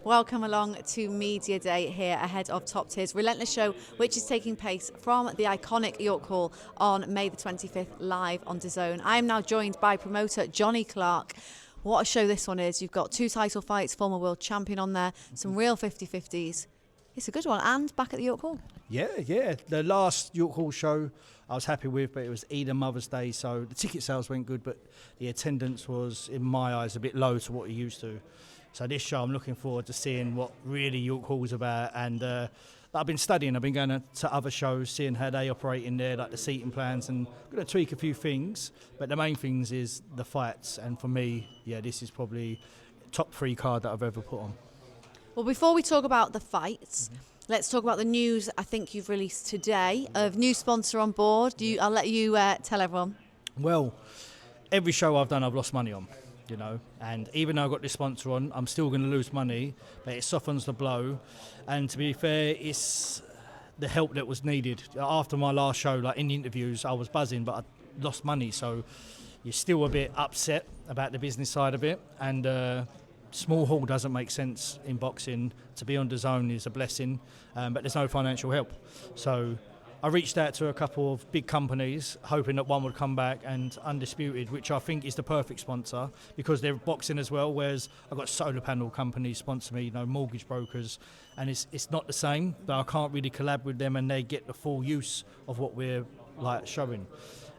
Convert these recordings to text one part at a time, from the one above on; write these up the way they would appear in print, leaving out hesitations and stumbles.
Welcome along to Media Day here ahead of Top Tier's Relentless show, which is taking place from the iconic York Hall on May the 25th, live on DAZN. I am now joined by promoter Johnny Clark. What a show this one is. You've got two title fights, former world champion on there, some real 50-50s. It's a good one, and back at the York Hall. Yeah. The last York Hall show I was happy with, but it was Eid and Mother's Day, so the ticket sales went good, but the attendance was, in my eyes, a bit low to what you're used to. So this show, I'm looking forward to seeing what really York Hall's about, and I've been studying. I've been going to other shows, seeing how they operate in there, like the seating plans, and I'm going to tweak a few things. But the main things is the fights, and for me, this is probably top 3 card that I've ever put on. Well, before we talk about the fights, let's talk about the news I think you've released today of new sponsor on board. I'll let you tell everyone. Well, every show I've done, I've lost money on. And even though I've got this sponsor on, I'm still going to lose money, but it softens the blow. And to be fair, it's the help that was needed. After my last show, like in the interviews, I was buzzing, but I lost money, so you're still a bit upset about the business side of it. And small hall doesn't make sense in boxing. To be on DAZN is a blessing, but there's no financial help. So I reached out to a couple of big companies, hoping that one would come back, and Undisputed, which I think is the perfect sponsor because they're boxing as well, whereas I've got solar panel companies sponsor me, mortgage brokers, and it's not the same, but I can't really collab with them and they get the full use of what we're showing.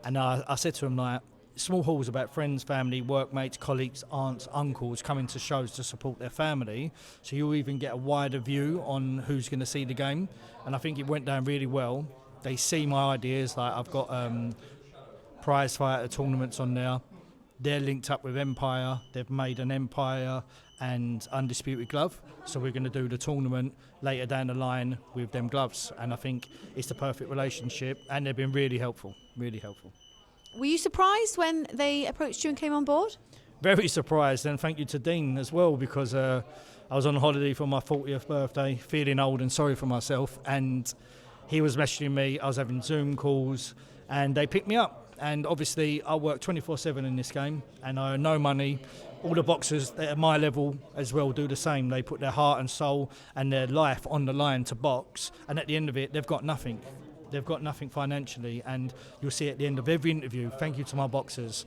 And I said to them, small halls about friends, family, workmates, colleagues, aunts, uncles coming to shows to support their family, so you'll even get a wider view on who's going to see the game, and I think it went down really well. They see my ideas, I've got prize fighter tournaments on there. They're linked up with Empire. They've made an Empire and Undisputed glove. So we're going to do the tournament later down the line with them gloves. And I think it's the perfect relationship. And they've been really helpful, really helpful. Were you surprised when they approached you and came on board? Very surprised. And thank you to Dean as well, because I was on holiday for my 40th birthday, feeling old and sorry for myself. And he was messaging me, I was having Zoom calls, and they picked me up. And obviously, I work 24/7 in this game, and I earn no money. All the boxers at my level as well do the same. They put their heart and soul and their life on the line to box, and at the end of it, they've got nothing. They've got nothing financially, and you'll see at the end of every interview, thank you to my boxers,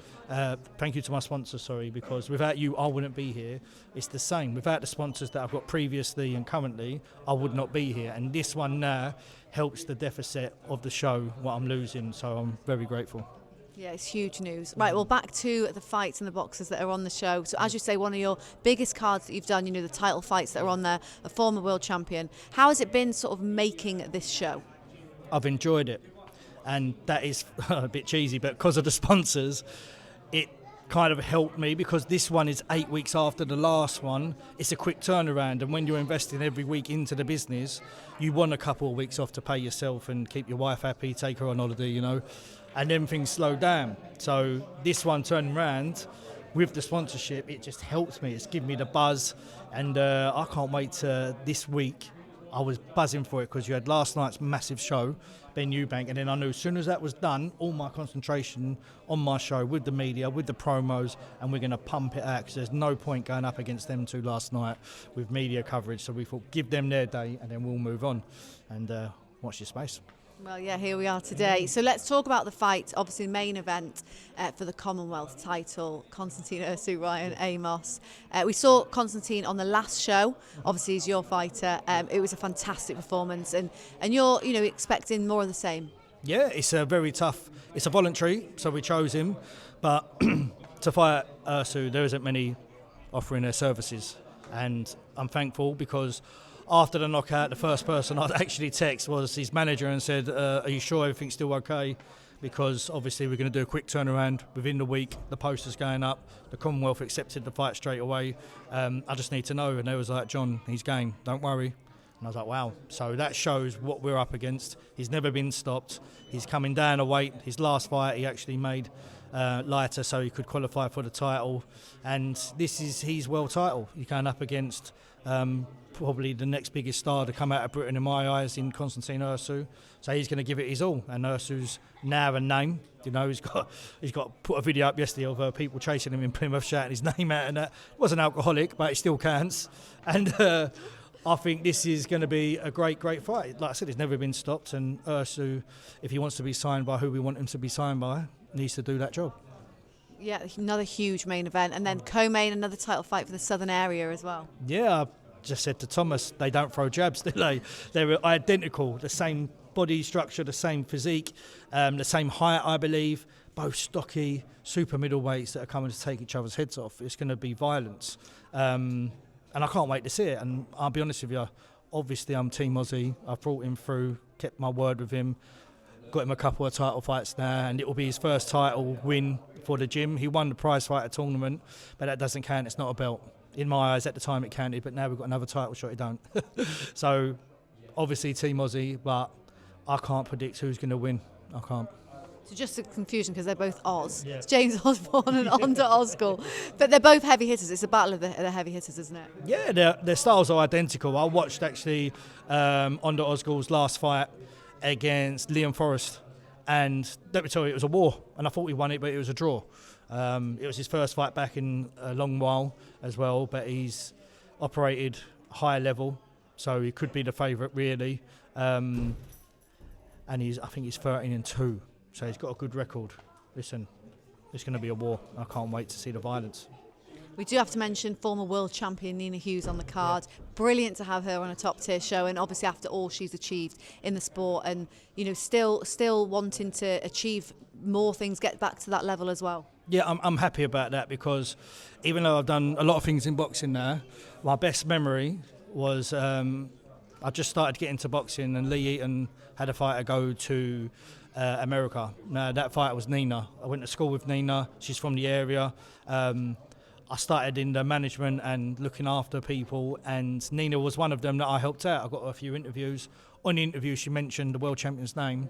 thank you to my sponsors, because without you, I wouldn't be here. It's the same. Without the sponsors that I've got previously and currently, I would not be here. And this one now helps the deficit of the show, what I'm losing, so I'm very grateful. Yeah, it's huge news. Right, well, back to the fights and the boxers that are on the show. So as you say, one of your biggest cards that you've done, the title fights that are on there, a former world champion. How has it been sort of making this show? I've enjoyed it, and that is a bit cheesy, but because of the sponsors, it kind of helped me, because this one is 8 weeks after the last one. It's a quick turnaround, and when you're investing every week into the business, you want a couple of weeks off to pay yourself and keep your wife happy, take her on holiday, and then things slow down. So this one turning around with the sponsorship, it just helps me. It's given me the buzz, and I can't wait to this week. I was buzzing for it because you had last night's massive show, Ben Eubank, and then I knew as soon as that was done, all my concentration on my show with the media, with the promos, and we're going to pump it out because there's no point going up against them two last night with media coverage. So we thought, give them their day and then we'll move on, and watch your space. Well, yeah, here we are today. So let's talk about the fight. Obviously, main event for the Commonwealth title, Constantine Ursu, Ryan Amos. We saw Constantine on the last show. Obviously, he's your fighter. It was a fantastic performance, and you're expecting more of the same. Yeah, it's a very tough. It's a voluntary, so we chose him. But to fight Ursu, there isn't many offering their services, and I'm thankful because after the knockout, the first person I'd actually text was his manager and said, are you sure everything's still okay? Because obviously we're going to do a quick turnaround within the week. The poster's going up. The Commonwealth accepted the fight straight away. I just need to know. And they was like, John, he's game. Don't worry. And I was like, wow. So that shows what we're up against. He's never been stopped. He's coming down a weight. His last fight, he actually made lighter, so he could qualify for the title. And this is his world title. You're going up against probably the next biggest star to come out of Britain in my eyes, in Konstantin Ursu. So he's going to give it his all. And Ursu's now a name. You know, he's got put a video up yesterday of people chasing him in Plymouth, shouting his name out, and that was an alcoholic, but it still counts. And I think this is going to be a great fight. Like I said, it's never been stopped, and Ursu, if he wants to be signed by who we want him to be signed by, needs to do that job. Yeah, another huge main event, and then co-main, another title fight for the southern area as well. Yeah, I just said to Thomas, they don't throw jabs, do they? They're identical, the same body structure, the same physique, the same height, I believe. Both stocky, super middleweights that are coming to take each other's heads off. It's going to be violence. And I can't wait to see it. And I'll be honest with you, obviously I'm Team Aussie. I've brought him through, kept my word with him, got him a couple of title fights now, and it will be his first title win for the gym. He won the prize fighter tournament, but that doesn't count. It's not a belt. In my eyes, at the time it counted, but now we've got another title shot, it don't. So, obviously Team Aussie, but I can't predict who's going to win. I can't. So just a confusion, because they're both Oz. Yeah. It's James Osborne and Onda Ozgul. But they're both heavy hitters. It's a battle of the heavy hitters, isn't it? Yeah, their styles are identical. I watched actually Onda Ozgul's last fight against Liam Forrest, and let me tell you, it was a war, and I thought he won it, but it was a draw. It was his first fight back in a long while as well, but he's operated high level, so he could be the favourite really. And I think he's 13-2, so he's got a good record. Listen, it's going to be a war. I can't wait to see the violence. We do have to mention former world champion Nina Hughes on the card. Yeah. Brilliant to have her on a top tier show, and obviously after all she's achieved in the sport, and you know, still wanting to achieve more things, get back to that level as well. Yeah, I'm happy about that, because even though I've done a lot of things in boxing now, my best memory was I just started getting into boxing, and Lee Eaton had a fighter go to America. Now that fighter was Nina. I went to school with Nina. She's from the area. I started in the management and looking after people, and Nina was one of them that I helped out. I got a few interviews. On the interview, she mentioned the world champion's name,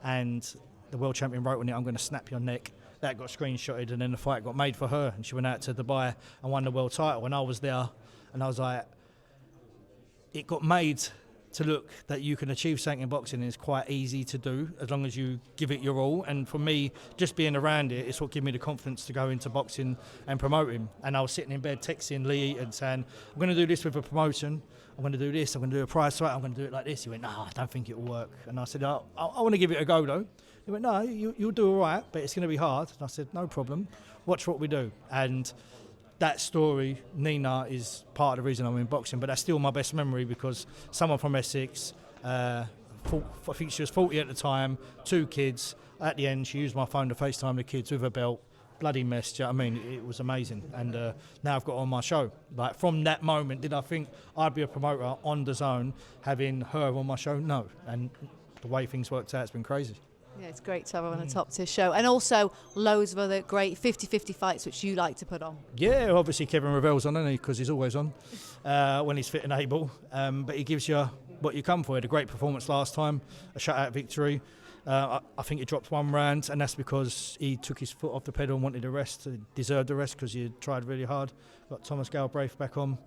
and the world champion wrote on it, "I'm going to snap your neck." That got screenshotted, and then the fight got made for her, and she went out to Dubai and won the world title. And I was there, and I was like, it got made to look that you can achieve something in boxing, and it's quite easy to do as long as you give it your all. And for me, just being around it, it's what gave me the confidence to go into boxing and promote him. And I was sitting in bed texting Lee and saying, I'm going to do this with a promotion, I'm going to do this, I'm going to do a prize fight, I'm going to do it like this. He went, no, I don't think it will work. And I said, I want to give it a go though. He went, no, you'll do all right, but it's going to be hard. And I said, no problem, watch what we do. And that story, Nina, is part of the reason I'm in boxing, but that's still my best memory, because someone from Essex, I think she was 40 at the time, 2 kids. At the end, she used my phone to FaceTime the kids with a belt. Bloody mess, do you know what I mean? It was amazing. And now I've got on my show. Like, from that moment, did I think I'd be a promoter on DAZN having her on my show? No. And the way things worked out, it's been crazy. Yeah, it's great to have her on a top tier show, and also loads of other great 50-50 fights which you like to put on. Yeah, obviously Kevin Revell's on, isn't he? Because he's always on when he's fit and able. But he gives you what you come for. He had a great performance last time, a shutout victory. I think he dropped 1 round, and that's because he took his foot off the pedal and wanted a rest. He deserved the rest because he had tried really hard. Got Thomas Galbraith back on.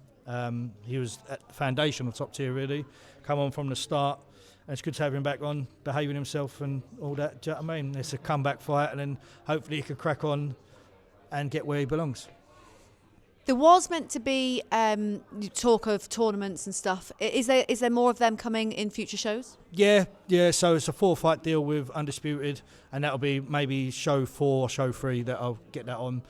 He was at the foundation of top tier, really. Come on from the start. And it's good to have him back on, behaving himself and all that. Do you know what I mean? It's a comeback fight, and then hopefully he can crack on and get where he belongs. There was meant to be talk of tournaments and stuff. Is there more of them coming in future shows? Yeah. So it's a 4-fight deal with Undisputed, and that'll be maybe show 4 or show 3 that I'll get that on.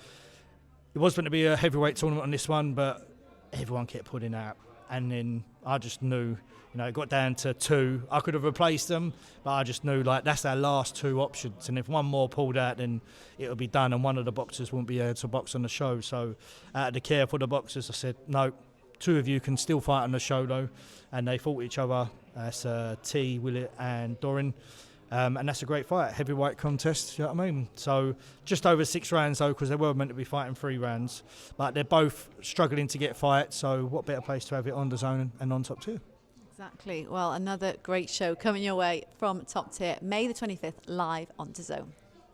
It was meant to be a heavyweight tournament on this one, but everyone kept putting out, and then I just knew. You know, it got down to 2. I could have replaced them, but I just knew, like, that's our last 2 options. And if one more pulled out, then it'll be done, and one of the boxers won't be able to box on the show. So, out of the care for the boxers, I said, no, 2 of you can still fight on the show, though. And they fought each other. That's T, Willett, and Doran. And that's a great fight, heavyweight contest, you know what I mean? So, just over 6 rounds, though, because they were meant to be fighting 3 rounds. But they're both struggling to get fights, so what better place to have it on DAZN and on top tier? Exactly. Well, another great show coming your way from Top Tier, May the 25th, live on DAZN.